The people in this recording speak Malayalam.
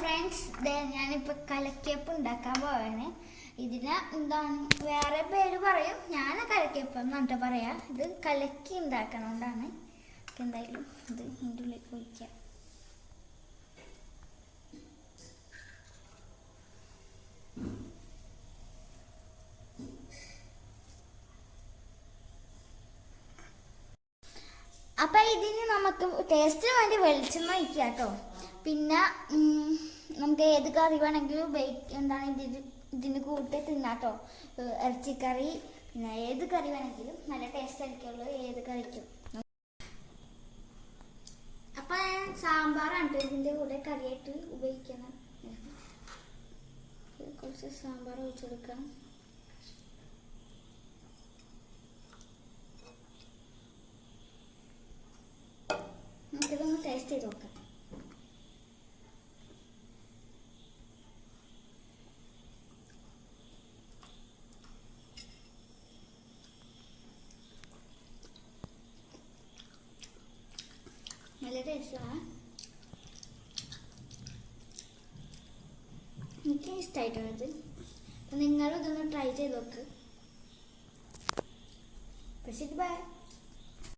ഫ്രണ്ട്സ്, ഞാനിപ്പോൾ കലക്കയപ്പം ഉണ്ടാക്കാൻ പോവാണ്. ഇതിന് എന്താണ് വേറെ പേര് പറയും, ഞാൻ കലക്കയപ്പം എന്നിട്ട് പറയാം. ഇത് കലക്കി ഉണ്ടാക്കണോണ്ടാണ്. എന്തായാലും ഇത് ഇതിൻ്റെ ഉള്ളിലേക്ക് ഒഴിക്കാം. അപ്പം ഇതിന് നമുക്ക് ടേസ്റ്റിന് വേണ്ടി വെളിച്ചെണ്ണ ഒഴിക്കുക കേട്ടോ. പിന്നെ നമുക്ക് ഏത് കറി വേണമെങ്കിലും ഇതിന് കൂട്ടി തിന്നാട്ടോ. ഇറച്ചിക്കറി, പിന്നെ ഏത് കറി വേണമെങ്കിലും നല്ല ടേസ്റ്റ് ആയിരിക്കുള്ളൂ ഏത് കറിക്കും. അപ്പം സാമ്പാറാണ് ഇതിൻ്റെ കൂടെ കറിയായിട്ട് ഉപയോഗിക്കണം. കുറച്ച് സാമ്പാർ ഒഴിച്ചു കൊടുക്കാം. നമുക്കിതൊന്ന് ടേസ്റ്റ് ചെയ്ത് നോക്കാം. നല്ല ടേസ്റ്റാണ്. എനിക്ക് ഇഷ്ടമായിട്ടാണിത്. അപ്പം നിങ്ങളും ഇതൊന്ന് ട്രൈ ചെയ്ത് നോക്ക്. ബൈ.